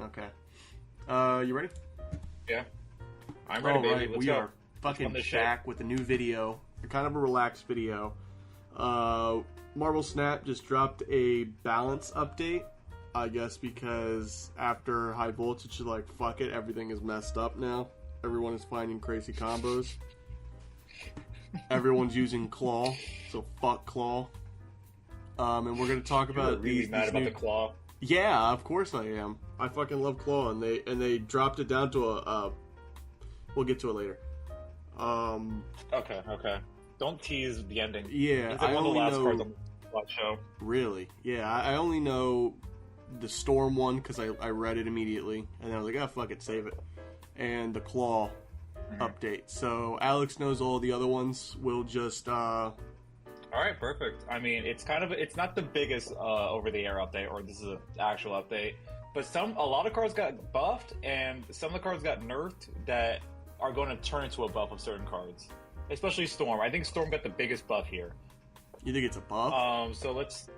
Okay. You ready? Yeah. I'm ready, baby. Right. Let's We go. are fucking back with a new video. Kind of a relaxed video. Marvel Snap just dropped a balance update. I guess because after High Voltage, you're like, fuck it, everything is messed up now. Everyone is finding crazy combos. Everyone's using Klaw, so fuck Klaw. And we're gonna talk about really mad about the Klaw. Yeah, of course I am. I fucking love Klaw, and they dropped it down to a. We'll get to it later. Okay. Don't tease the ending. Yeah, it's like one of the last cards on the show. Really? Yeah, I only know the Storm one because I read it immediately, and then I was like, oh fuck it, save it. And the Klaw update. So Alex knows all the other ones. We'll just. All right, perfect. I mean, it's not the biggest over-the-air update, or this is an actual update, but a lot of cards got buffed, and some of the cards got nerfed that are going to turn into a buff of certain cards, especially Storm. I think Storm got the biggest buff here. You think it's a buff? So let's.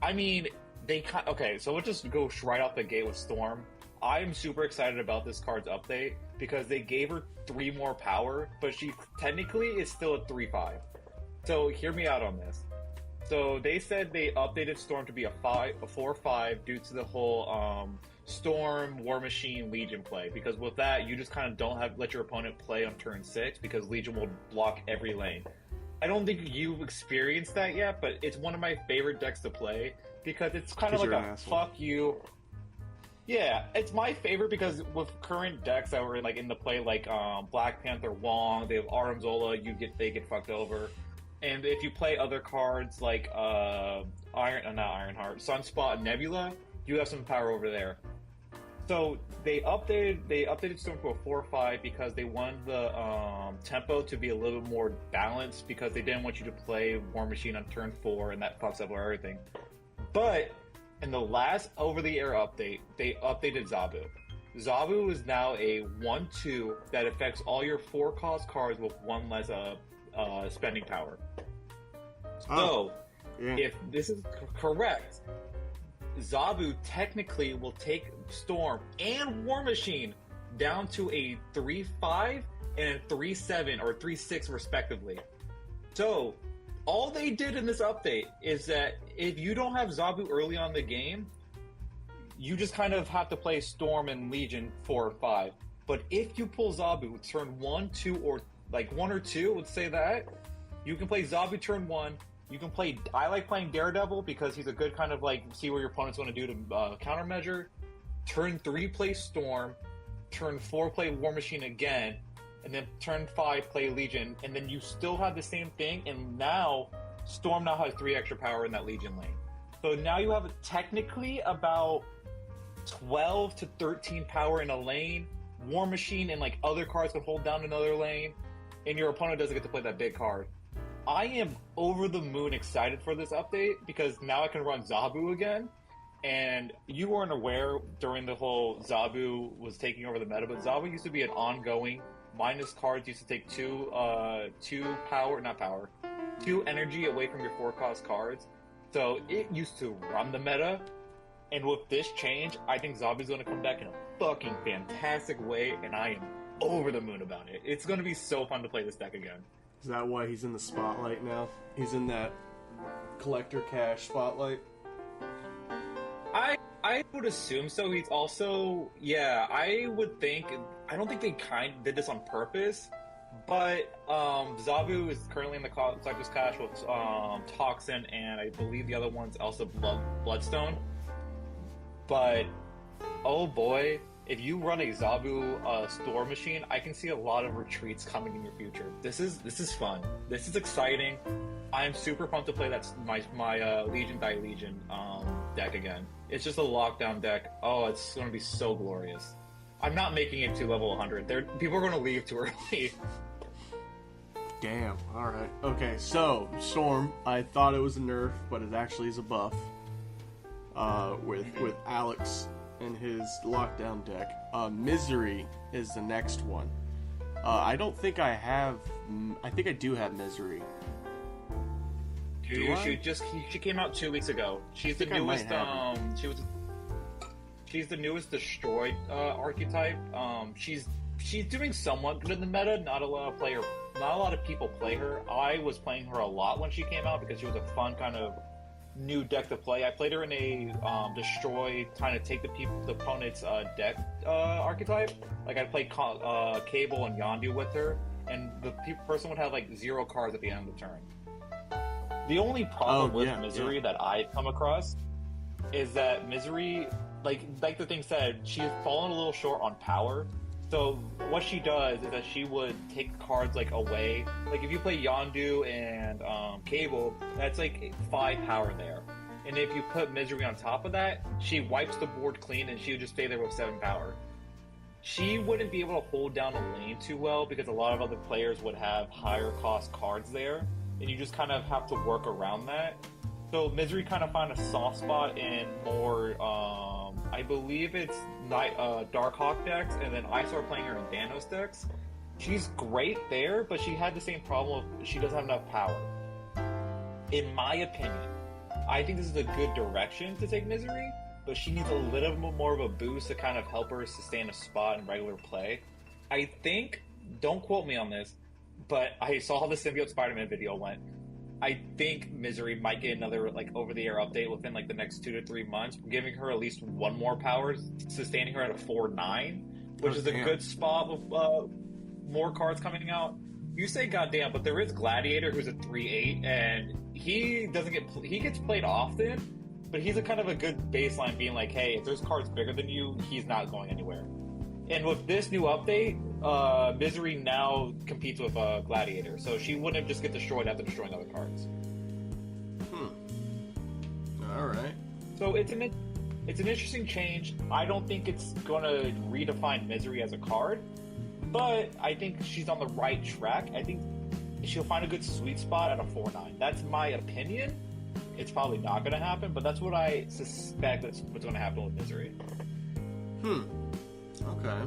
I mean, okay. So let's just go right off the gate with Storm. I'm super excited about this card's update because they gave her 3 more power, but she technically is still a 3/5. So hear me out on this. So they said they updated Storm to be a 4/5 due to the whole Storm, War Machine, Legion play. Because with that, you just kind of don't let your opponent play on turn 6 because Legion will block every lane. I don't think you've experienced that yet, but it's one of my favorite decks to play because it's kind of like a fuck you. Yeah, it's my favorite because with current decks that were like in the play, like Black Panther, Wong, they have Artem Zola, they get fucked over. And if you play other cards like Ironheart, Sunspot, and Nebula, you have some power over there. So they updated Storm to a 4/5 because they wanted the tempo to be a little bit more balanced because they didn't want you to play War Machine on turn 4 and that fucks up everything. But in the last over-the-air update, they updated Zabu. Zabu is now a 1/2 that affects all your 4-cost cards with 1 less spending power. So, if this is correct, Zabu technically will take Storm and War Machine down to a 3/5 and a 3/7 or 3/6 respectively. So, all they did in this update is that if you don't have Zabu early on the game, you just kind of have to play Storm and Legion 4 or 5. But if you pull Zabu turn 1, 2, or like 1 or 2, let's say that, you can play Zabu turn 1. You can play. I like playing Daredevil because he's a good kind of like see what your opponent's going to do to countermeasure. Turn 3, play Storm. Turn 4, play War Machine again. And then turn 5, play Legion. And then you still have the same thing. And now, Storm now has 3 extra power in that Legion lane. So now you have technically about 12 to 13 power in a lane. War Machine and like other cards can hold down another lane. And your opponent doesn't get to play that big card. I am over the moon excited for this update because now I can run Zabu again. And you weren't aware during the whole Zabu was taking over the meta, but Zabu used to be an ongoing. Minus cards used to take 2 energy away from your 4-cost cards. So it used to run the meta. And with this change, I think Zabu's going to come back in a fucking fantastic way, and I am over the moon about it. It's going to be so fun to play this deck again. Is that why he's in the spotlight now? He's in that collector cash spotlight? I would assume so. He's also, yeah, I would think, I don't think they did this on purpose, but Zabu is currently in the collector's cash with Toxin, and I believe the other one's also Bloodstone. But, oh boy, if you run a Zabu store machine, I can see a lot of retreats coming in your future. This is fun. This is exciting. I'm super pumped to play my Legion Die Legion deck again. It's just a lockdown deck. Oh, it's going to be so glorious. I'm not making it to level 100. People are going to leave too early. Damn. All right. Okay. So Storm, I thought it was a nerf, but it actually is a buff. With Alex and his lockdown deck. Misery is the next one. I don't think I have. I think I do have Misery. She came out 2 weeks ago. She's the newest. She's the newest destroyed archetype. She's doing somewhat good in the meta. Not a lot of people play her. I was playing her a lot when she came out because she was a fun kind of new deck to play. I played her in a destroy, trying to take the opponent's deck archetype. Like I played Cable and Yondu with her, and the person would have like 0 cards at the end of the turn. The only problem with Misery that I've come across is that Misery, like the thing said, she's fallen a little short on power. So what she does is that she would take cards like away. Like if you play Yondu and Cable, that's like 5 power there. And if you put Misery on top of that, she wipes the board clean and she would just stay there with 7 power. She wouldn't be able to hold down a lane too well because a lot of other players would have higher cost cards there, and you just kind of have to work around that. So Misery kind of found a soft spot in more, I believe it's Darkhawk decks, and then I started playing her in Danos decks. She's great there, but she had the same problem of she doesn't have enough power. In my opinion, I think this is a good direction to take Misery, but she needs a little bit more of a boost to kind of help her sustain a spot in regular play. I think, don't quote me on this, but I saw how the Symbiote Spider-Man video went. I think Misery might get another over-the-air update within the next 2 to 3 months, giving her at least 1 more power, sustaining her at a 4/9, which is a good spot with more cards coming out. You say goddamn, but there is Gladiator, who's a 3/8, and he gets played often, but he's a kind of a good baseline, being like, hey, if there's cards bigger than you, he's not going anywhere. And with this new update, Misery now competes with Gladiator, so she wouldn't just get destroyed after destroying other cards. All right. So it's an interesting change. I don't think it's going to redefine Misery as a card, but I think she's on the right track. I think she'll find a good sweet spot at a 4/9. That's my opinion. It's probably not going to happen, but that's what I suspect that's what's going to happen with Misery. Okay.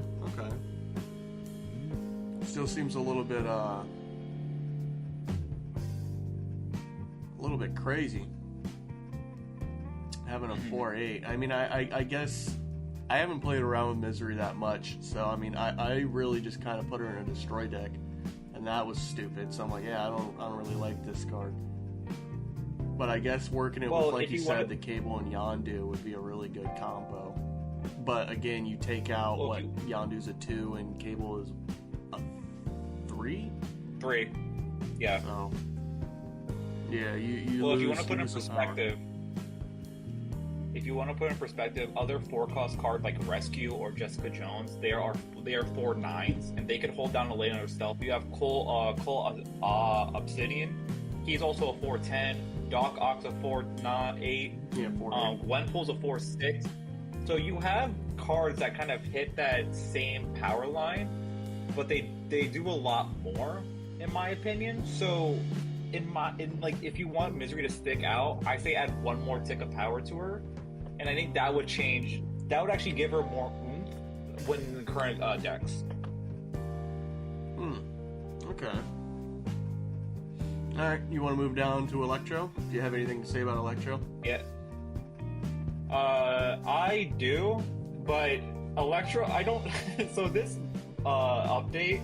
Still seems a little bit crazy having a 4/8. I mean, I guess I haven't played around with Misery that much, so I mean, I really just kind of put her in a destroy deck, and that was stupid. So I'm like, yeah, I don't really like this card. But I guess working it with, like you said, the Cable and Yondu would be a really good combo. But again, you take out Yondu's a 2 and Cable is a 3? 3. Yeah. So, yeah, you well, lose, if you want to put in perspective, other 4-cost cards like Rescue or Jessica Jones, they are 4/9s, and they can hold down a lane under stealth. You have Cole Obsidian. He's also a 4/10. Doc Ock's a 4/8. Yeah, 4/8. Gwenpool's a 4/6. So you have cards that kind of hit that same power line, but they do a lot more, in my opinion. So if you want Misery to stick out, I say add 1 more tick of power to her, and I think that would change. That would actually give her more oomph when the current decks. Okay. All right, you want to move down to Electro? Do you have anything to say about Electro? Yeah. I do, but Electro, I don't. So this update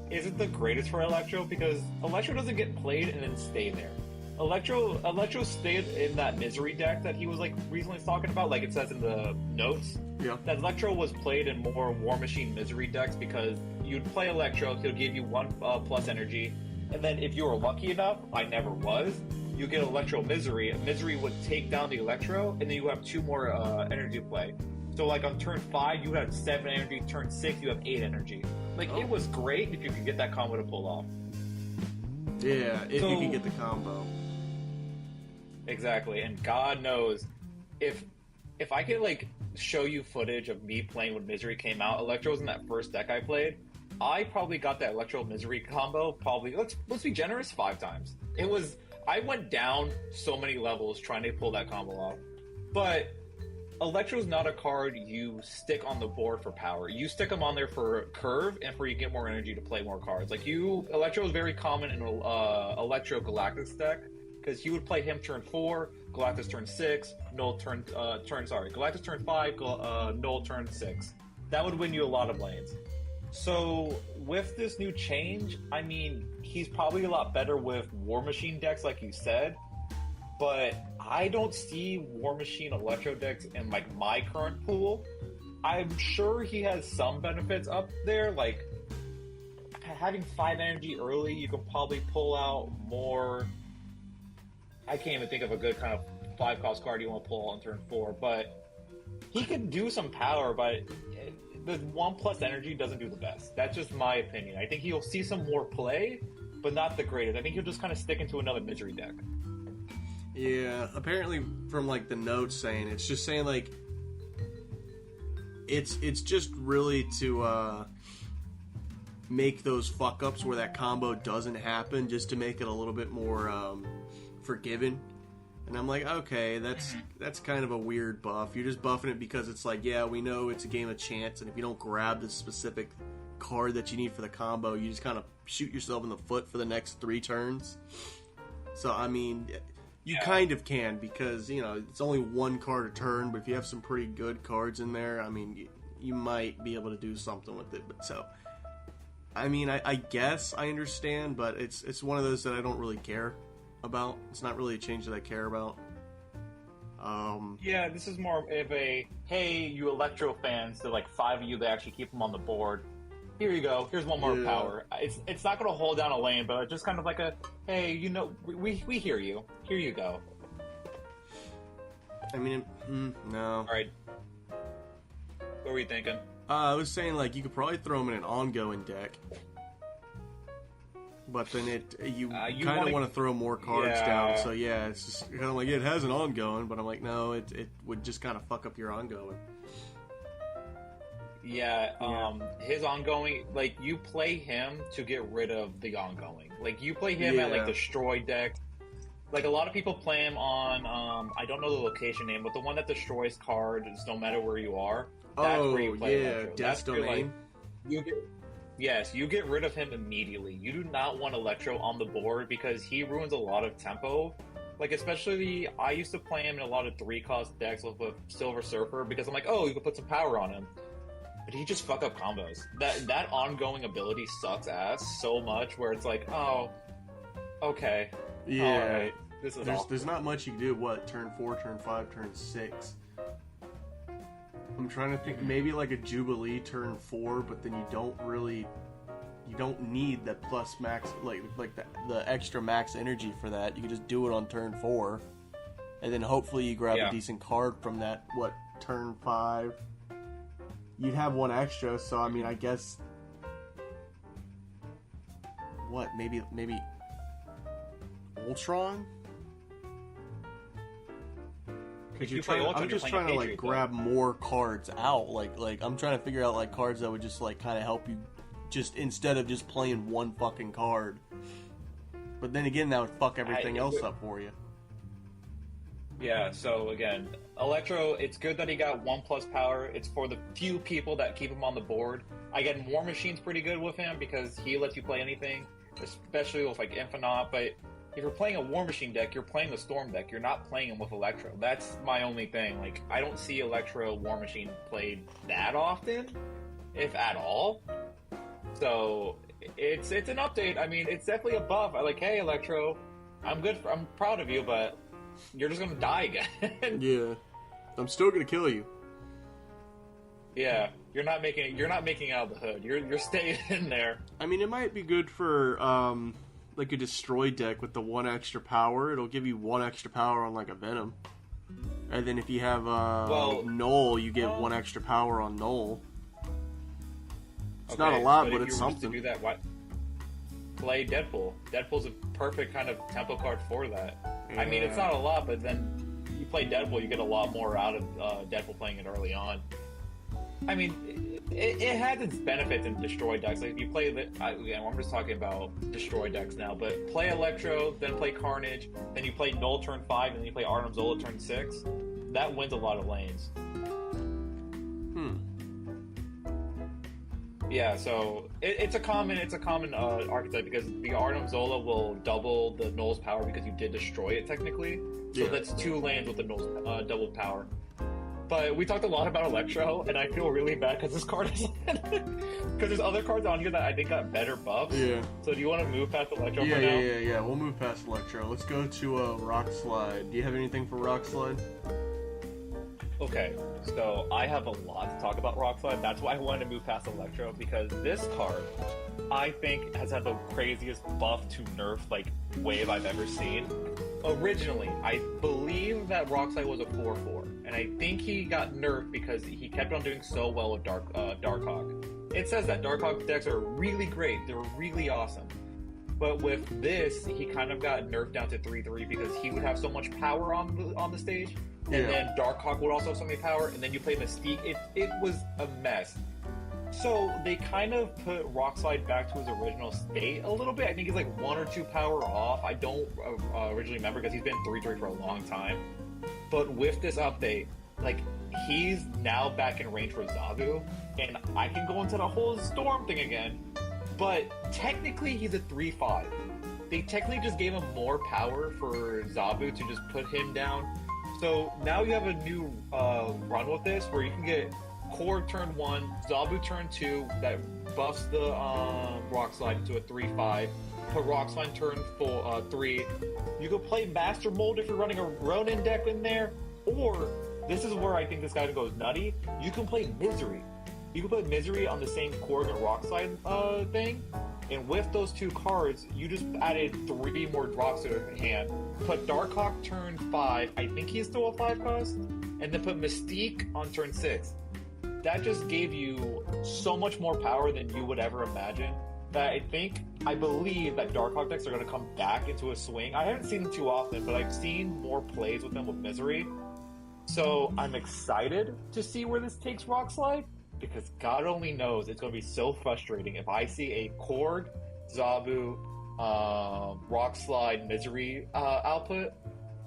isn't the greatest for Electro because Electro doesn't get played and then stay there. Electro stayed in that Misery deck that he was recently talking about, like it says in the notes. Yeah. That Electro was played in more War Machine Misery decks because you'd play Electro, he'll give you 1 plus energy, and then if you were lucky enough, I never was, you get Electro Misery. Misery would take down the Electro, and then you have 2 more energy play. So on turn 5, you have 7 energy. Turn 6, you have 8 energy. It was great if you could get that combo to pull off. Yeah, if you can get the combo. Exactly, and God knows, if I could show you footage of me playing when Misery came out, Electro was in that first deck I played. I probably got that Electro Misery combo probably, let's be generous, 5 times. I went down so many levels trying to pull that combo off. But Electro's not a card you stick on the board for power. You stick them on there for curve and for you get more energy to play more cards. Electro is very common in Electro Galactus deck because he would play him turn 4, Galactus turn 6, Galactus turn 5, Null turn 6. That would win you a lot of lanes. So with this new change, I mean, he's probably a lot better with War Machine decks, like you said, but I don't see War Machine Electro decks in like my current pool. I'm sure he has some benefits up there, like having 5 energy early, you can probably pull out more. I can't even think of a good kind of 5 cost card you want to pull on turn 4, but he can do some power, but the 1+ energy doesn't do the best. That's just my opinion. I think he'll see some more play, but not the greatest. I think he'll just kind of stick into another misery deck. Yeah, apparently from like the notes saying, it's just saying like it's just really to make those fuck ups where that combo doesn't happen, just to make it a little bit more forgiving. And I'm like, okay, that's kind of a weird buff. You're just buffing it because it's like, yeah, we know it's a game of chance, and if you don't grab the specific card that you need for the combo, you just kind of shoot yourself in the foot for the next 3 turns. So, I mean, you kind of can, because, you know, it's only 1 card a turn, but if you have some pretty good cards in there, I mean, you might be able to do something with it. But so, I mean, I guess I understand, but it's one of those that I don't really care about. It's not really a change that I care about. Yeah, this is more of a, hey, you Electro fans, the like 5 of you that actually keep them on the board, here you go, here's one more power. It's not going to hold down a lane, but just kind of like a, hey, you know, we hear you, here you go. I mean, no. Alright, what were you thinking? I was saying, like, you could probably throw them in an ongoing deck, but then you kind of want to throw more cards down. So yeah, it's just kind of like, it has an ongoing, but I'm like, no, it would just kind of fuck up your ongoing. His ongoing, like, you play him to get rid of the ongoing. Like, you play him at like destroy deck. Like, a lot of people play him on I don't know the location name, but the one that destroys cards no matter where you are. That's where you play Electro. Death's Domain. Like, you get rid of him immediately. You do not want Electro on the board because he ruins a lot of tempo. Like, especially, I used to play him in a lot of 3-cost decks with Silver Surfer because I'm like, oh, you can put some power on him. But he just fuck up combos. That ongoing ability sucks ass so much where it's like, oh, okay. Yeah. All right. This is awful. There's not much you can do. What, turn 4, turn 5, turn 6? I'm trying to think, maybe like a Jubilee turn 4, but then you don't need that plus max, like the extra max energy for that. You can just do it on turn 4, and then hopefully you grab a decent card from that, turn 5. You'd have 1 extra, so I mean, I guess, maybe Ultron? Because I'm just trying to like grab more cards out. Like I'm trying to figure out like cards that would just like kind of help you, just instead of just playing 1 fucking card. But then again, that would fuck everything else up for you. Yeah. So again, Electro. It's good that he got 1+ power. It's for the few people that keep him on the board. Again, War Machine's pretty good with him because he lets you play anything, especially with like Infinite. But if you're playing a War Machine deck, you're playing the Storm deck. You're not playing him with Electro. That's my only thing. Like, I don't see Electro War Machine played that often, if at all. So it's an update. I mean, it's definitely a buff. I like, hey, Electro, I'm proud of you, but you're just gonna die again. Yeah, I'm still gonna kill you. Yeah, you're not making out of the hood. You're staying in there. I mean, it might be good for like a destroy deck with the 1 extra power. It'll give you 1 extra power on like a Venom. And then if you have Null, you get 1 extra power on Null. It's not a lot, but it's something. To do that, play Deadpool. Deadpool's a perfect kind of tempo card for that. Yeah. I mean, it's not a lot, but then you play Deadpool, you get a lot more out of Deadpool playing it early on. I mean, it has its benefits in destroy decks. Like, if you play I'm just talking about destroy decks now, but play Electro, then play Carnage, then you play Null turn 5, and then you play Artem Zola turn 6. That wins a lot of lanes. Yeah, so it's a common archetype because the Artem Zola will double the Null's power because you did destroy it technically. So that's 2 lands with the Null's double power. But we talked a lot about Electro, and I feel really bad because this card is because there's other cards on here that I think got better buffs. Yeah. So do you want to move past Electro for now? Yeah. We'll move past Electro. Let's go to Rock Slide. Do you have anything for Rock Slide? Okay, so I have a lot to talk about Rock Slide. That's why I wanted to move past Electro, because this card, I think, has had the craziest buff to nerf wave I've ever seen. Originally, I believe that Rock Slide was a 4/4, and I think he got nerfed because he kept on doing so well with Darkhawk. It says that Darkhawk decks are really great, they're really awesome. But with this, he kind of got nerfed down to 3/3 because he would have so much power on the stage. And then Darkhawk would also have so many power, and then you play Mystique. It was a mess. So they kind of put Rock Slide back to his original state a little bit. I think he's 1 or 2 power off. I don't originally remember because he's been 3/3 for a long time. But with this update, he's now back in range for Zabu, and I can go into the whole Storm thing again. But technically, he's a 3/5. They technically just gave him more power for Zabu to just put him down. So now you have a new run with this where you can get Core turn 1, Zabu turn 2, that buffs the Rock Slide into a 3/5. Put Rock Slide turn 3. You can play Master Mold if you're running a Ronin deck in there, or this is where I think this guy goes nutty. You can play Misery. You can put Misery on the same Korg and Rock Slide thing, and with those 2 cards, you just added 3 more drops to your hand. Put Darkhawk turn 5, I think he's still a 5 cost, and then put Mystique on turn 6. That just gave you so much more power than you would ever imagine, that I believe that Darkhawk decks are going to come back into a swing. I haven't seen them too often, but I've seen more plays with them with Misery. So I'm excited to see where this takes Rock Slide, because God only knows it's going to be so frustrating if I see a Korg, Zabu, Rock Slide, Misery output.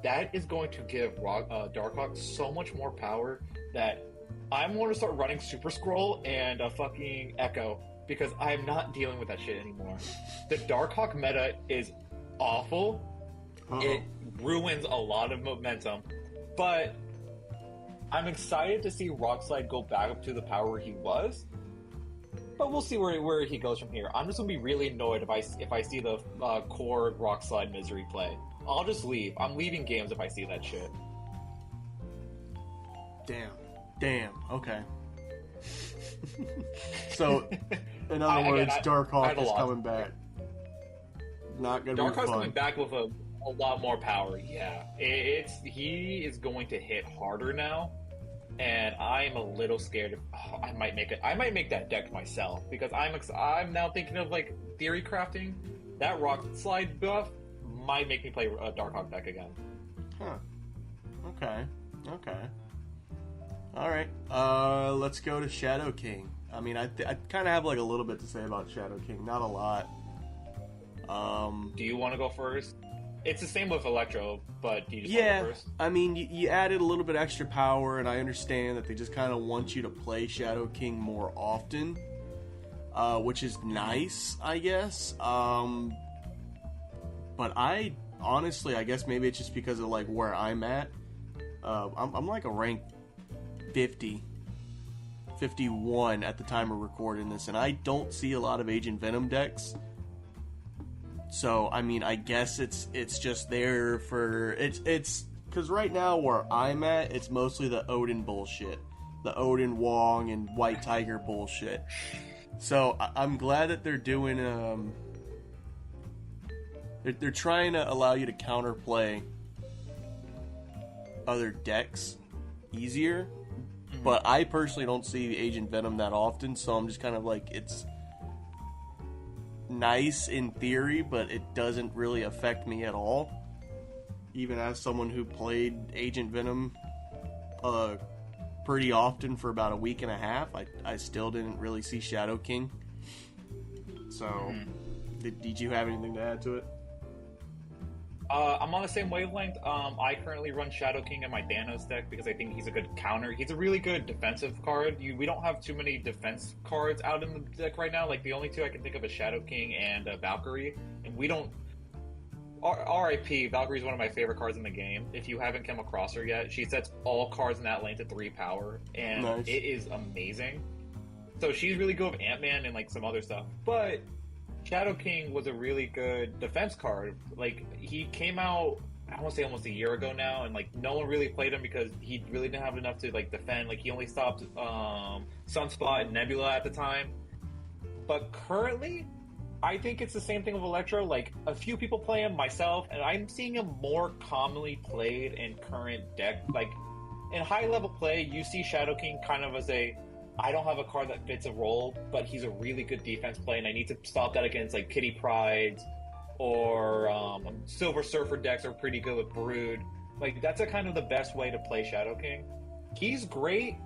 That is going to give Darkhawk so much more power that I'm going to start running Super Scroll and a fucking Echo, because I'm not dealing with that shit anymore. The Darkhawk meta is awful. It ruins a lot of momentum, but I'm excited to see Rock Slide go back up to the power he was, but we'll see where he goes from here. I'm just gonna be really annoyed if I see the core Rock Slide Misery play. I'll just leave. I'm leaving games if I see that shit. Damn. Okay. So, in other words, Darkhawk is coming back. Not gonna be fun. Darkhawk's coming back with a lot more power. Yeah, he is going to hit harder now, and I'm a little scared. I might make that deck myself, because I'm now thinking of theory crafting. That Rock Slide buff might make me play a Darkhawk deck again. Huh. Okay. All right. Let's go to Shadow King. I mean, I kind of have a little bit to say about Shadow King. Not a lot. Do you want to go first? It's the same with Electro, but do you just want to go first? I mean, you added a little bit extra power, and I understand that they just kind of want you to play Shadow King more often, which is nice, I guess. But I honestly, I guess maybe it's just because of where I'm at. I'm a rank 51 at the time of recording this, and I don't see a lot of Agent Venom decks. So I mean, I guess it's just there for it's because right now where I'm at, it's mostly the Odin bullshit, the Odin Wong and White Tiger bullshit. So I'm glad that they're doing they're trying to allow you to counterplay other decks easier. Mm-hmm. But I personally don't see Agent Venom that often, so I'm just kind of it's nice in theory, but it doesn't really affect me at all. Even as someone who played Agent Venom pretty often for about a week and a half, I still didn't really see Shadow King. So, did you have anything to add to it? I'm on the same wavelength. I currently run Shadow King in my Danos deck because I think he's a good counter. He's a really good defensive card. We don't have too many defense cards out in the deck right now. Like, the only two I can think of is Shadow King and Valkyrie. And we don't... R.I.P. Valkyrie's one of my favorite cards in the game. If you haven't come across her yet, she sets all cards in that lane to 3 power. And Nice. It is amazing. So she's really good with Ant-Man and, like, some other stuff. But... Shadow King was a really good defense card. Like, he came out, I want to say almost a year ago now, and, like, no one really played him because he really didn't have enough to, like, defend. Like, he only stopped Sunspot and Nebula at the time. But currently, I think it's the same thing with Electro. Like, a few people play him, myself, and I'm seeing him more commonly played in current deck. Like, in high-level play, you see Shadow King kind of as a... I don't have a card that fits a role, but he's a really good defense play, and I need to stop that against, like, Kitty Prides or Silver Surfer decks are pretty good with Brood. Like, that's a kind of the best way to play Shadow King. He's great.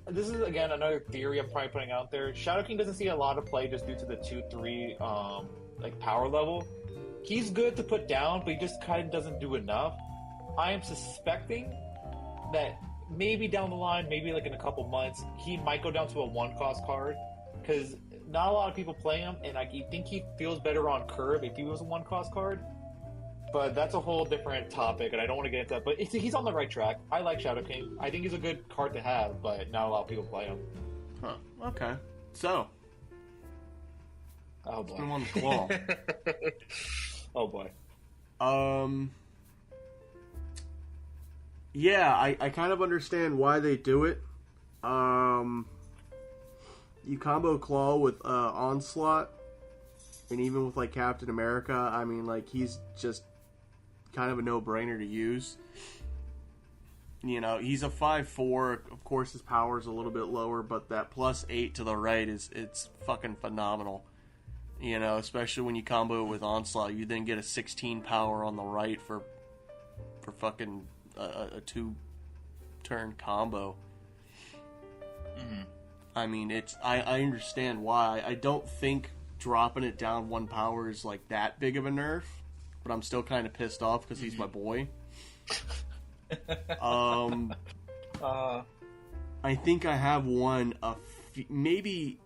This is, again, another theory I'm probably putting out there. Shadow King doesn't see a lot of play just due to the 2-3, like, power level. He's good to put down, but he just kind of doesn't do enough. I am suspecting that maybe down the line, maybe like in a couple months, he might go down to a 1-cost card because not a lot of people play him, and I think he feels better on curve if he was a 1-cost card. But that's a whole different topic, and I don't want to get into that. But he's on the right track. I like Shadow King. I think he's a good card to have, but not a lot of people play him. Huh. Okay. So. Oh boy. Let's move on to Klaw. Oh boy. Yeah, I kind of understand why they do it. You combo Klaw with Onslaught, and even with, like, Captain America, I mean, like, he's just kind of a no-brainer to use. You know, he's a 5/4. Of course, his power's a little bit lower, but that +8 to the right it's fucking phenomenal. You know, especially when you combo it with Onslaught, you then get a 16 power on the right for fucking a 2-turn combo. Mm-hmm. I mean, I understand why. I don't think dropping it down 1 power is, like, that big of a nerf, but I'm still kind of pissed off because he's my boy. I think I have won maybe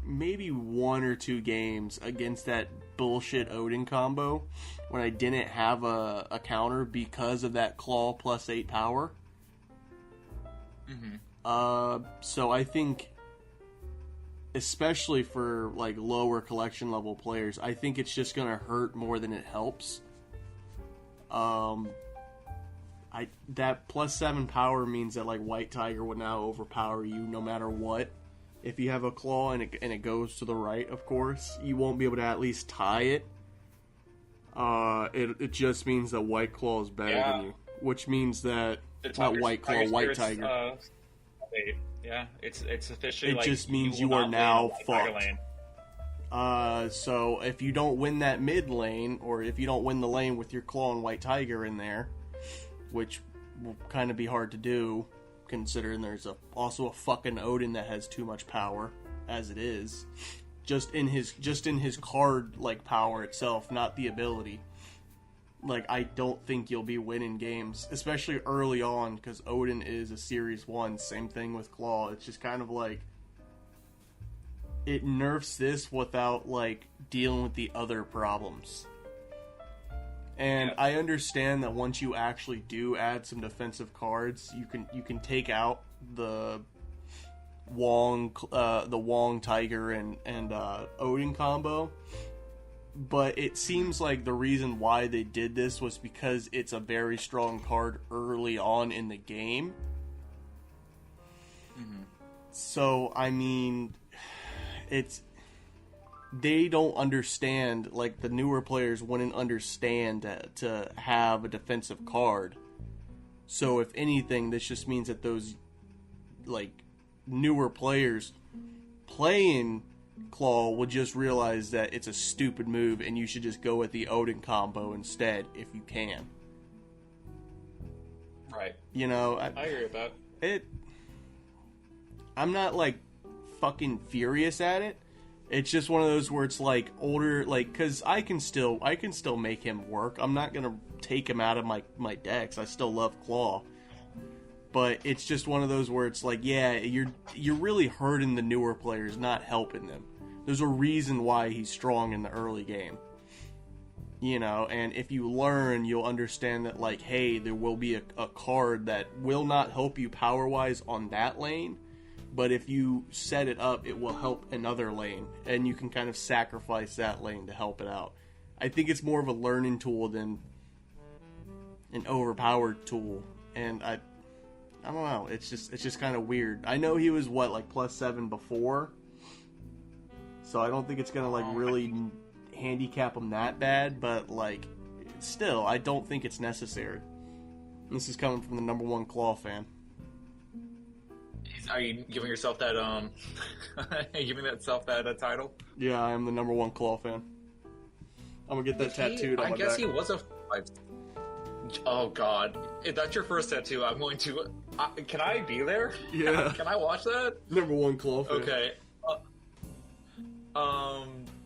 1 or 2 games against that bullshit Odin combo when I didn't have a counter because of that Klaw +8 power. Mm-hmm. So I think, especially for, like, lower collection level players, I think it's just gonna hurt more than it helps. That +7 power means that, like, White Tiger would now overpower you no matter what. If you have a Klaw and it goes to the right, of course, you won't be able to at least tie it. It just means that White Claw is better than you, which means that not White Claw, White Tiger. Yeah, it's officially. It like, just means you are now fucked. So if you don't win that mid lane, or if you don't win the lane with your Klaw and White Tiger in there, which will kind of be hard to do, considering there's also a fucking Odin that has too much power as it is, just in his card, like, power itself, not the ability. Like, I don't think you'll be winning games, especially early on, because Odin is a Series 1. Same thing with Klaw. It's just kind of like, it nerfs this without, like, dealing with the other problems. And I understand that once you actually do add some defensive cards, you can take out the Wong Tiger and Odin combo. But it seems like the reason why they did this was because it's a very strong card early on in the game. Mm-hmm. So, I mean, they don't understand, like, the newer players wouldn't understand to have a defensive card. So, if anything, this just means that those, like, newer players playing Klaw will just realize that it's a stupid move and you should just go with the Odin combo instead if you can. Right. You know, I agree with that. I'm not, like, fucking furious at it, It's just one of those where it's like older, like, because I can still make him work. I'm not gonna take him out of my decks. I still love Klaw, but it's just one of those where it's like, yeah, you're really hurting the newer players, not helping them. There's a reason why he's strong in the early game, you know. And if you learn, you'll understand that, like, hey, there will be a card that will not help you power wise on that lane. But if you set it up, it will help another lane, and you can kind of sacrifice that lane to help it out. I think it's more of a learning tool than an overpowered tool, and I don't know. It's just kind of weird. I know he was like +7 before, so I don't think it's gonna like really handicap him that bad. But like, still, I don't think it's necessary. This is coming from the #1 Klaw fan. Are you giving yourself that that title? Yeah, I am the #1 Klaw fan. I'm gonna get that tattooed on my back. I guess he was a 5. Oh God, if that's your first tattoo, I'm going to. Can I be there? Yeah. Can I watch that? #1 Klaw fan. Okay.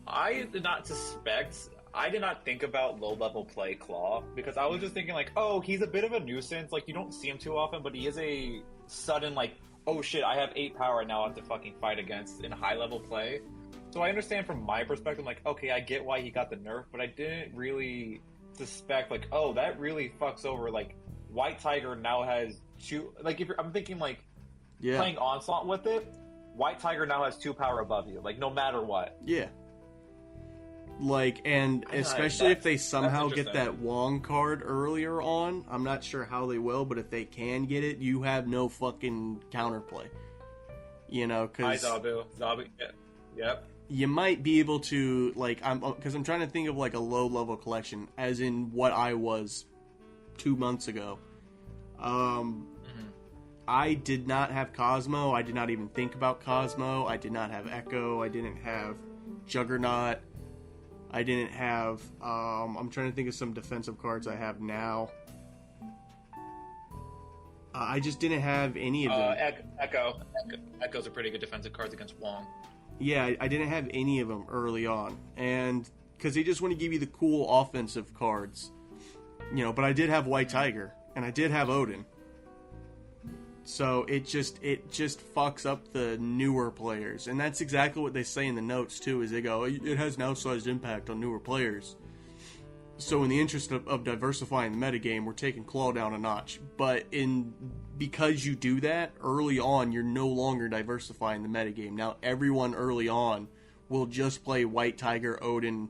I did not suspect. I did not think about low-level play Klaw, because I was just thinking like, oh, he's a bit of a nuisance. Like, you don't see him too often, but he is a sudden like, oh shit, I have 8 power and now I have to fucking fight against in high-level play. So I understand from my perspective, like, okay, I get why he got the nerf, but I didn't really suspect, like, oh, that really fucks over, like, White Tiger now has 2, like, I'm thinking, like, playing Onslaught with it, White Tiger now has 2 power above you, like, no matter what. Yeah. Like, and especially if they somehow get that Wong card earlier on, I'm not sure how they will, but if they can get it, you have no fucking counterplay. You know, because Zabu, yep. You might be able to, like, because I'm trying to think of like a low level collection, as in what I was 2 months ago. I did not have Cosmo. I did not even think about Cosmo. I did not have Echo. I didn't have Juggernaut. I didn't have, I'm trying to think of some defensive cards I have now. I just didn't have any of them. Echo's are pretty good defensive cards against Wong. Yeah, I didn't have any of them early on. And, because they just want to give you the cool offensive cards. You know, but I did have White Tiger, and I did have Odin. So it just fucks up the newer players, and that's exactly what they say in the notes too. Is they go, it has an outsized impact on newer players. So in the interest of diversifying the metagame, we're taking Klaw down a notch. But because you do that early on, you're no longer diversifying the metagame. Now everyone early on will just play White Tiger, Odin,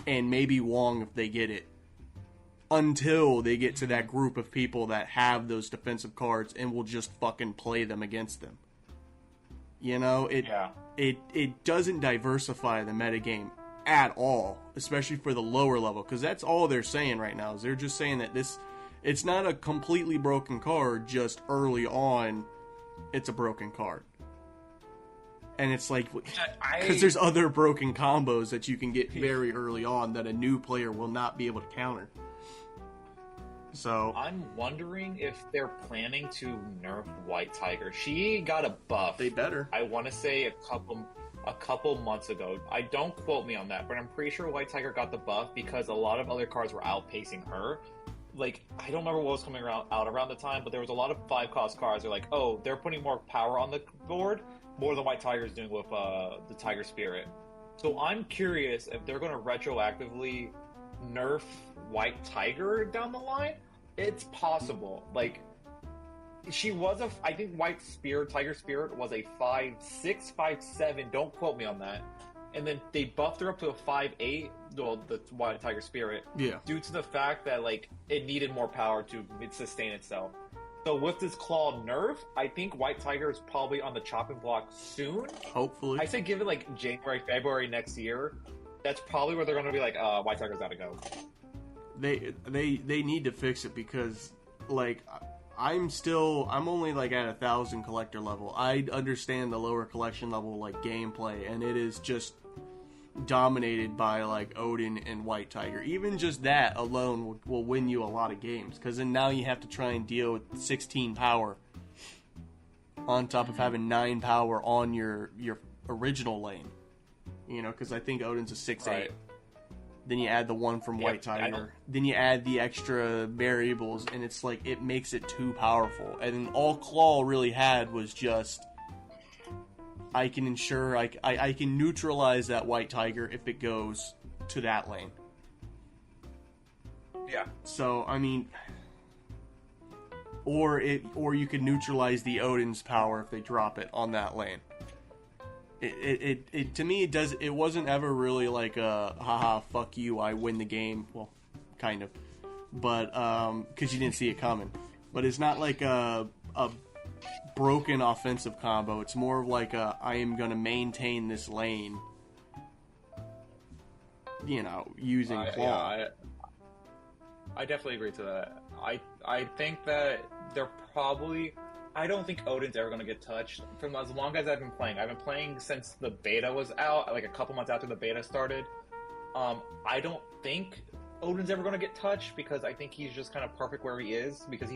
and maybe Wong if they get it, until they get to that group of people that have those defensive cards and will just fucking play them against them. You know, it doesn't diversify the metagame at all, especially for the lower level, because that's all they're saying right now. Is they're just saying that it's not a completely broken card, just early on it's a broken card. And it's like, because there's other broken combos that you can get very early on that a new player will not be able to counter. So I'm wondering if they're planning to nerf White Tiger. She got a buff. They better. I want to say a couple months ago. Don't quote me on that, but I'm pretty sure White Tiger got the buff because a lot of other cards were outpacing her. Like, I don't remember what was coming out around the time, but there was a lot of 5-cost cards. They're like, oh, they're putting more power on the board, more than White Tiger's doing with the Tiger Spirit. So I'm curious if they're going to retroactively nerf White Tiger down the line. It's possible. Like, she was I think Tiger Spirit was a 5'6", 5'7", don't quote me on that. And then they buffed her up to a 5'8", well, the White Tiger Spirit. Yeah. Due to the fact that, like, it needed more power to sustain itself. So with this Klaw nerf, I think White Tiger is probably on the chopping block soon. Hopefully. I say give it, like, January, February next year. That's probably where they're going to be like, White Tiger's got to go. They need to fix it, because, like, I'm only like at 1,000 collector level. I understand the lower collection level like gameplay, and it is just dominated by like Odin and White Tiger. Even just that alone will win you a lot of games, because then now you have to try and deal with 16 power on top of having 9 power on your original lane. You know, because I think Odin's a 6'8". Right. Then you add the one from White Tiger. Then you add the extra variables, and it's like it makes it too powerful. And then all Klaw really had was just, I can ensure I can neutralize that White Tiger if it goes to that lane. Yeah. So I mean, or you could neutralize the Odin's power if they drop it on that lane. It to me it wasn't ever really like a haha fuck you, I win the game. Well, kind of, but because you didn't see it coming. But it's not like a broken offensive combo. It's more of like I am gonna maintain this lane. You know, using Klaw. Yeah, I definitely agree to that. I think that they're probably. I don't think Odin's ever going to get touched from as long as I've been playing. I've been playing since the beta was out, like a couple months after the beta started. I don't think Odin's ever going to get touched because I think he's just kind of perfect where he is because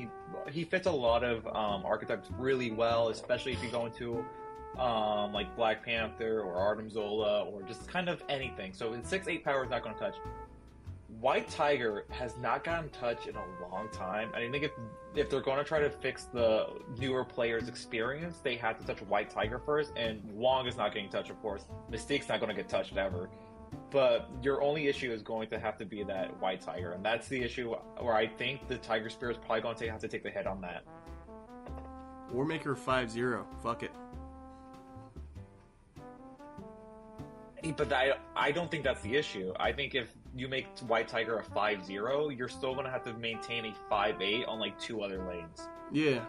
he fits a lot of archetypes really well, especially if you go into like Black Panther or Artem Zola or just kind of anything. So 6/8 power is not going to touch. White Tiger has not gotten touched in a long time. I think if they're going to try to fix the newer players' experience, they have to touch White Tiger first, and Wong is not getting touched, of course. Mystique's not going to get touched ever. But your only issue is going to have to be that White Tiger, and that's the issue where I think the Tiger Spirit is probably going to have to take the hit on that. Or make her 5-0. Fuck it. But I don't think that's the issue. I think if you make White Tiger a 5-0, you're still going to have to maintain a 5-8 on like 2 other lanes. Yeah,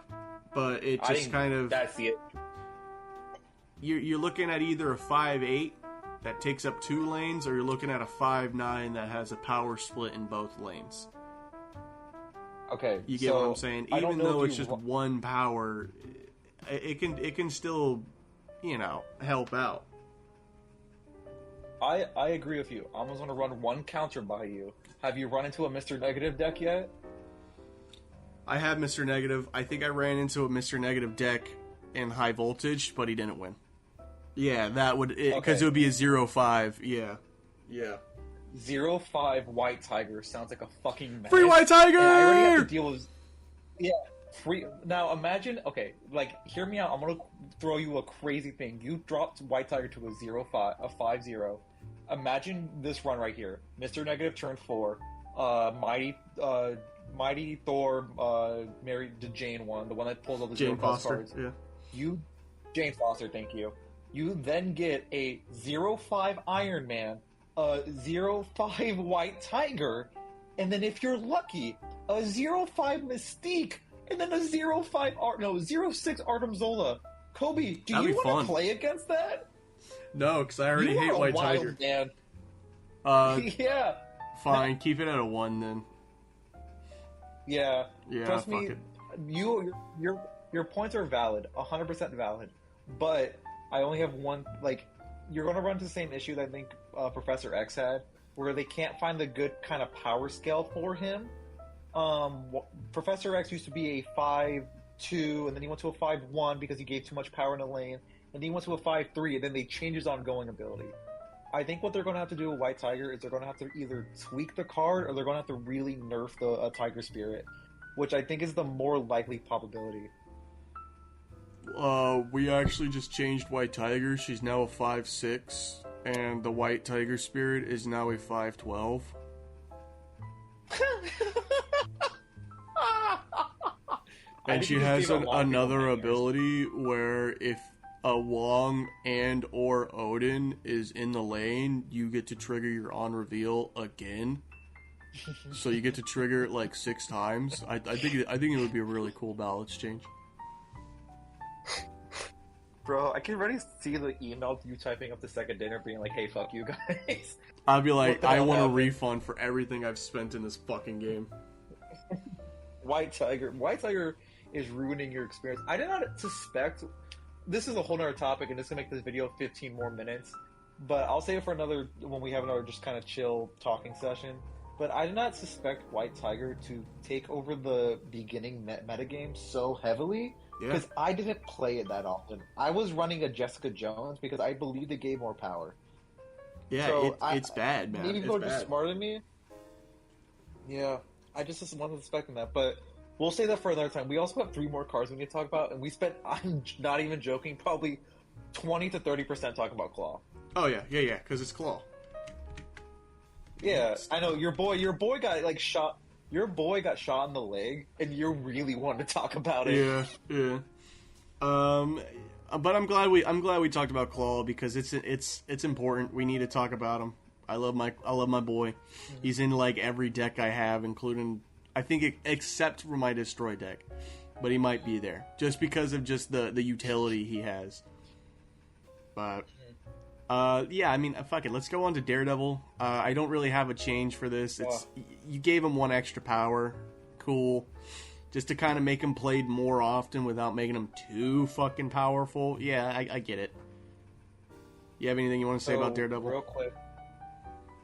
but it just kind of... That's the... You're looking at either a 5-8 that takes up 2 lanes, or you're looking at a 5-9 that has a power split in both lanes. Okay, you get what I'm saying? Even though it's just 1 power, it can still, you know, help out. I agree with you. I'm just going to run one counter by you. Have you run into a Mr. Negative deck yet? I have Mr. Negative. I think I ran into a Mr. Negative deck in High Voltage, but he didn't win. Yeah, that would... Because it would be a 0-5. Yeah. Yeah. 0-5 White Tiger sounds like a fucking mess. Free White Tiger! And I already have to deal with... Yeah. Free. Now imagine... Okay, like, hear me out. I'm going to throw you a crazy thing. You dropped White Tiger to a 0-5, a 5-0. Imagine this run right here. Mr. Negative turn 4. Mighty Thor married to Jane 1, the one that pulls all the Jane zero-cost Foster, cards. yeah. Jane Foster, thank you. You then get a 0-5 Iron Man, a 0-5 White Tiger, and then if you're lucky, a 0-5 Mystique, and then a 0-6 Artem Zola. Kobe, do you want to play against that? No, because I already hate White Tiger. Man. Yeah. Fine, keep it at a 1 then. Yeah. Trust fuck me, it. your points are valid, 100% valid. But I only have one. Like, you're going to run into the same issue that I think Professor X had, where they can't find the good kind of power scale for him. Professor X used to be a 5-2, and then he went to a 5-1 because he gave too much power in the lane. And then he went to a 5-3, and then they changed his ongoing ability. I think what they're going to have to do with White Tiger is they're going to have to either tweak the card or they're going to have to really nerf the Tiger Spirit, which I think is the more likely probability. We actually just changed White Tiger. She's now a 5-6, and the White Tiger Spirit is now a 5-12. And she has another ability where if a Wong and or Odin is in the lane, you get to trigger your on reveal again. So you get to trigger it like 6 times. I think it would be a really cool balance change. Bro, I can already see the email you typing up the second dinner being like, hey, fuck you guys. I'd be like, I want a refund for everything I've spent in this fucking game. White Tiger is ruining your experience. I did not suspect... This is a whole nother topic, and this will make this video 15 more minutes. But I'll save it for when we have another just kind of chill talking session. But I did not suspect White Tiger to take over the beginning metagame so heavily. Because I didn't play it that often. I was running a Jessica Jones because I believed it gave more power. Yeah, So it's bad, man. Maybe people It's are just bad. smarter than me. Yeah, I just wasn't expecting that. But we'll say that for another time. We also have 3 more cards we need to talk about, and we spent, I'm not even joking, probably 20 to 30% talking about Klaw. Oh yeah, because it's Klaw. Yeah, I know your boy got like shot. Your boy got shot in the leg, and you really wanted to talk about it. Yeah. But I'm glad we talked about Klaw because it's important. We need to talk about him. I love my boy. Mm-hmm. He's in like every deck I have, including I think except for my destroy deck, but he might be there just because of just the utility he has. But yeah, I mean, fuck it. Let's go on to Daredevil. I don't really have a change for this. You gave him 1 extra power, cool. Just to kind of make him played more often without making him too fucking powerful. Yeah, I get it. You have anything you want to say about Daredevil? Real quick.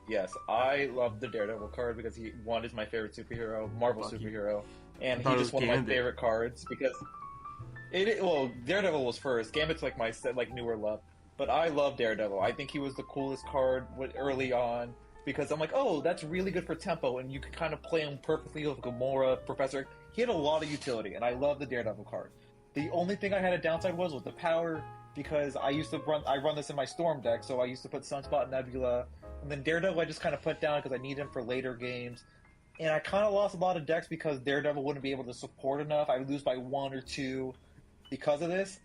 Yes, I love the Daredevil card because one is my favorite superhero, Marvel superhero, and he's just one of my favorite cards because Daredevil was first. Gambit's like my newer love, but I love Daredevil. I think he was the coolest card early on because I'm like, oh, that's really good for tempo, and you can kind of play him perfectly with Gamora, Professor. He had a lot of utility, and I love the Daredevil card. The only thing I had a downside was with the power because I run this in my Storm deck, so I used to put Sunspot, Nebula. And then Daredevil I just kind of put down because I need him for later games. And I kind of lost a lot of decks because Daredevil wouldn't be able to support enough. I would lose by 1 or 2 because of this.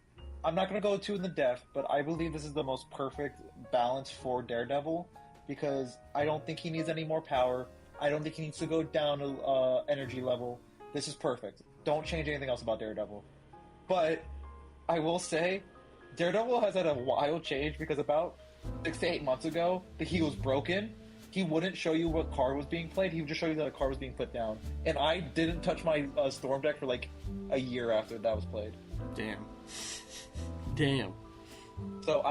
I'm not going to go too in the depth, but I believe this is the most perfect balance for Daredevil because I don't think he needs any more power. I don't think he needs to go down to energy level. This is perfect. Don't change anything else about Daredevil. But I will say, Daredevil has had a wild change because about 6 to 8 months ago, he was broken. He wouldn't show you what card was being played. He would just show you that a card was being put down. And I didn't touch my Storm deck for like a year after that was played. Damn. So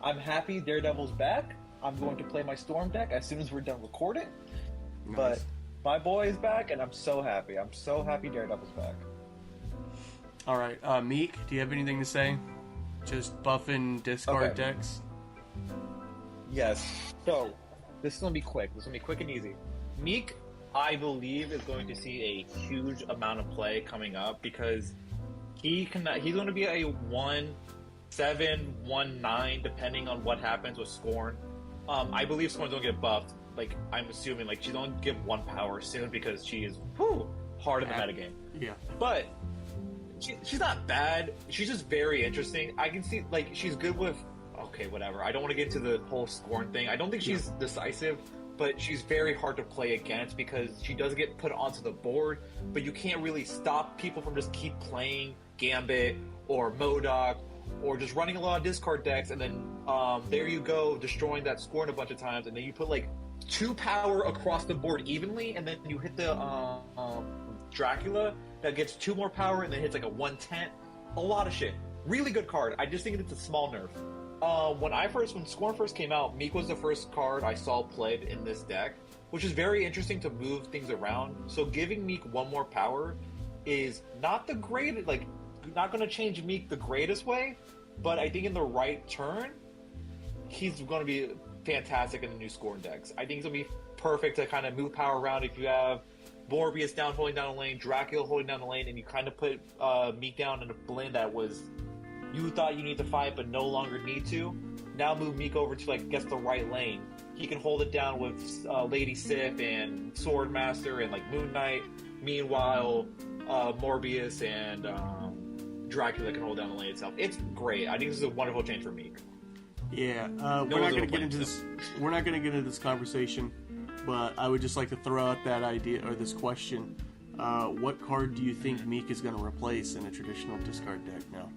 I'm happy Daredevil's back. I'm going to play my Storm deck as soon as we're done recording. Nice. But my boy is back, and I'm so happy. I'm so happy Daredevil's back. All right, Meek, do you have anything to say? Just buffing discard decks? Yes. So, this is going to be quick. This is going to be quick and easy. Meek, I believe, is going to see a huge amount of play coming up because he's going to be a 1-7, 1-9, depending on what happens with Scorn. I believe Scorn's going to get buffed. Like, I'm assuming, like, she's going to give 1 power soon because she is, hard in the metagame. Yeah. But she's not bad. She's just very interesting. I can see, like, she's good with... Okay, whatever. I don't want to get into the whole Scorn thing. I don't think she's decisive, but she's very hard to play against because she does get put onto the board, but you can't really stop people from just keep playing Gambit or MODOK or just running a lot of discard decks, and then there you go, destroying that Scorn a bunch of times, and then you put, like, 2 power across the board evenly, and then you hit the Dracula that gets 2 more power and then hits, like, a 1/10. A lot of shit. Really good card. I just think it's a small nerf. When Scorn first came out, Meek was the first card I saw played in this deck, which is very interesting to move things around. So giving Meek 1 more power is not the great, like, not going to change Meek the greatest way, but I think in the right turn, he's going to be fantastic in the new Scorn decks. I think it's going to be perfect to kind of move power around if you have Morbius down holding down the lane, Dracula holding down the lane, and you kind of put Meek down in a blend that was... You thought you need to fight, but no longer need to. Now move Meek over to, like, guess the right lane. He can hold it down with Lady Sif and Swordmaster and, like, Moon Knight. Meanwhile, Morbius and Dracula can hold down the lane itself. It's great. I think this is a wonderful change for Meek. Yeah, we're not going to get into this. We're not going to get into this conversation, but I would just like to throw out that idea or this question: what card do you think Meek is going to replace in a traditional discard deck now?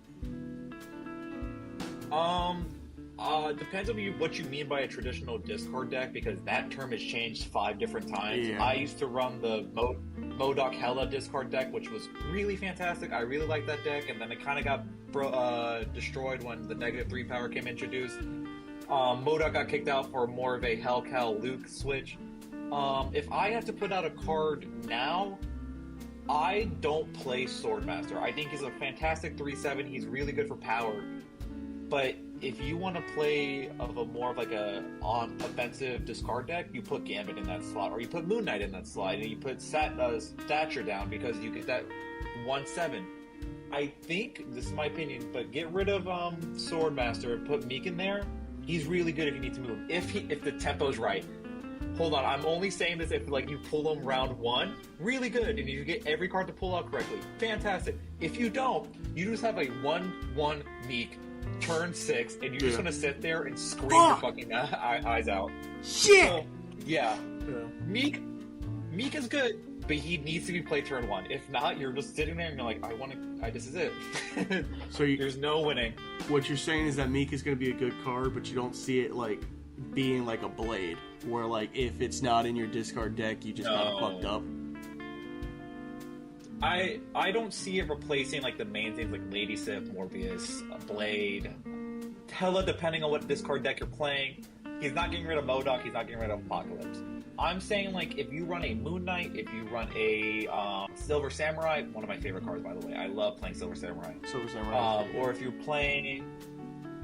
Depends on what you mean by a traditional discard deck, because that term has changed 5 different times. Yeah. I used to run the MODOK Hella discard deck, which was really fantastic. I really liked that deck, and then it kind of got destroyed when the -3 power came introduced. MODOK got kicked out for more of a Hellcal Luke switch. If I have to put out a card now, I don't play Swordmaster. I think he's a fantastic 3/7. He's really good for power. But if you want to play of a more of like a on offensive discard deck, you put Gambit in that slot, or you put Moon Knight in that slot, and you put Stature down because you get that 1/7. I think this is my opinion, but get rid of Swordmaster and put Meek in there. He's really good if you need to move him. If the tempo's right. Hold on, I'm only saying this if like you pull him round 1, really good, and you get every card to pull out correctly, fantastic. If you don't, you just have a 1/1 Meek, turn 6, and you're just gonna sit there and scream your fucking eyes out. Shit! So, yeah. Meek is good, but he needs to be played turn 1. If not, you're just sitting there and you're like, this is it. So there's no winning. What you're saying is that Meek is going to be a good card, but you don't see it like being like a blade, where like if it's not in your discard deck, you just got fucked up. I don't see it replacing like the main things like Lady Sif, Morbius, Blade, hella depending on what discard deck you're playing. He's not getting rid of MODOK, he's not getting rid of Apocalypse. I'm saying, like, if you run a Moon Knight, if you run a Silver Samurai, one of my favorite cards, by the way. I love playing Silver Samurai. Or if you're playing...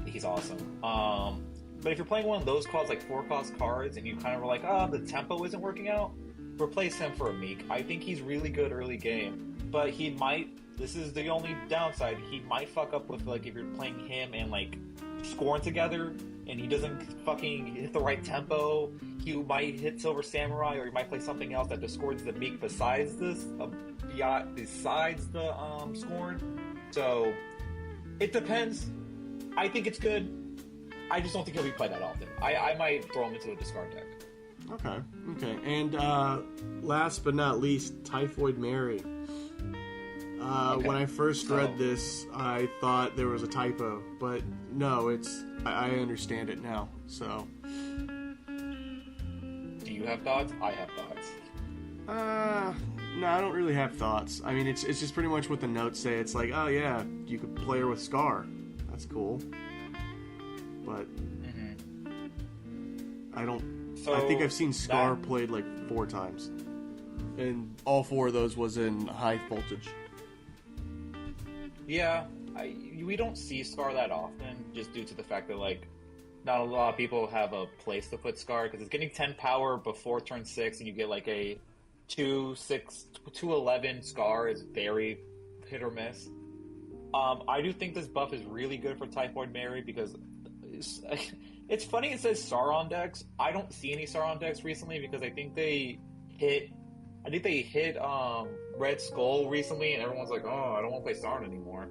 He's awesome. But if you're playing one of those cards, like 4-cost cards, and you kind of are like, the tempo isn't working out, replace him for a Meek. I think he's really good early game. But he might... This is the only downside. He might fuck up with, like, if you're playing him and, like, scoring together, and he doesn't fucking hit the right tempo, he might hit Silver Samurai, or he might play something else that discords the Meek besides this, besides the scorn. So it depends. I think it's good. I just don't think he'll be played that often. I might throw him into a discard deck. Okay. And last but not least, Typhoid Mary. When I first read this, I thought there was a typo, but no, I understand it now. So, do you have thoughts? I have thoughts. No, I don't really have thoughts. I mean, it's just pretty much what the notes say. It's like, oh yeah, you could play her with Scar. That's cool. But I don't. So I think I've seen Scar played like 4 times, and all 4 of those was in high voltage. Yeah, we don't see Scar that often, just due to the fact that, like, not a lot of people have a place to put Scar, because it's getting 10 power before turn 6, and you get, like, a 2/11 Scar is very hit or miss. I do think this buff is really good for Typhoid Mary, because it's funny it says Sauron decks. I don't see any Sauron decks recently, because I think they hit Red Skull recently, and everyone's like, oh, I don't want to play Sauron anymore.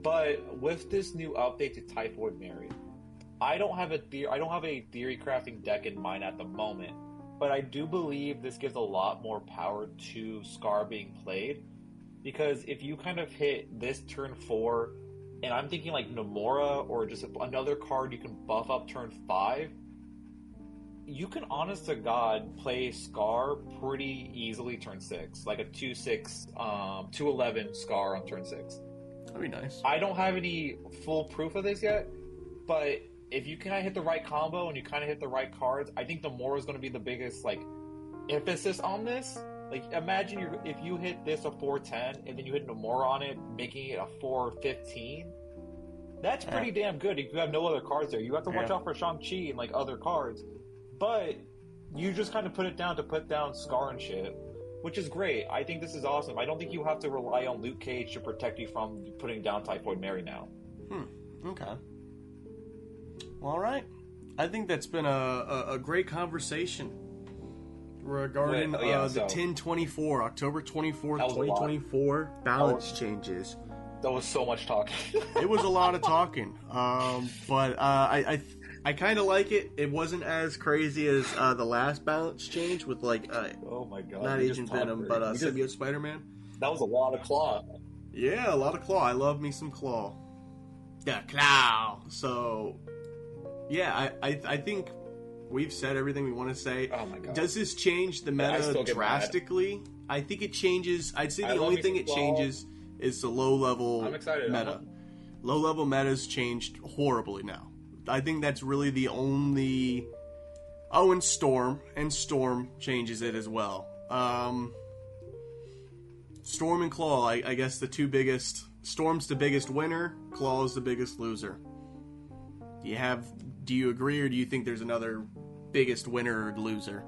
But with this new update to Typhoid Mary, I don't have a theory crafting deck in mind at the moment, but I do believe this gives a lot more power to Scar being played, because if you kind of hit this turn 4, and I'm thinking like Nomura or just another card you can buff up turn 5, you can, honest to God, play Scar pretty easily turn 6. Like a 2/11 Scar on turn 6. That'd be nice. I don't have any full proof of this yet, but if you kind of hit the right combo and you kind of hit the right cards, I think Nomura is going to be the biggest, like, emphasis on this. Like, imagine if you hit this a 4/10 and then you hit Nomura on it, making it a 4/15. That's pretty damn good if you have no other cards there. You have to watch out for Shang-Chi and, like, other cards. But you just kind of put it down to put down Scar and shit, which is great. I think this is awesome. I don't think you have to rely on Luke Cage to protect you from putting down Typhoid Mary now. Okay. Well, all right. I think that's been a great conversation regarding the 10/24, October 24th, 2024 balance changes. That was so much talking. It was a lot of talking. But I kind of like it. It wasn't as crazy as the last balance change with, like, oh my god, not Agent Venom, but Symbiote Spider-Man. That was a lot of Klaw. Yeah, a lot of Klaw. I love me some Klaw. Yeah, Klaw. So, yeah, I think we've said everything we want to say. Oh my god. Does this change the meta drastically? I think it changes. I'd say the only thing it changes is the low-level meta. Low-level meta's changed horribly now. I think that's really the only... Oh, and Storm changes it as well. Storm and Klaw, I guess the two biggest... Storm's the biggest winner, Klaw's the biggest loser. Do you agree, or do you think there's another biggest winner or loser?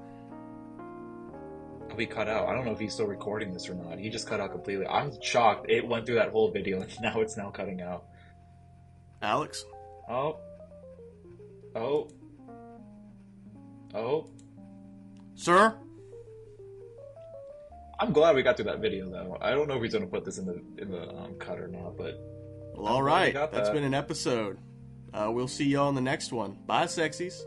He cut out. I don't know if he's still recording this or not. He just cut out completely. I'm shocked. It went through that whole video, and now it's cutting out. Alex? Oh. Sir? I'm glad we got through that video, though. I don't know if he's going to put this in the cut or not, but... Well, all right. That's been an episode. We'll see y'all in the next one. Bye, sexies.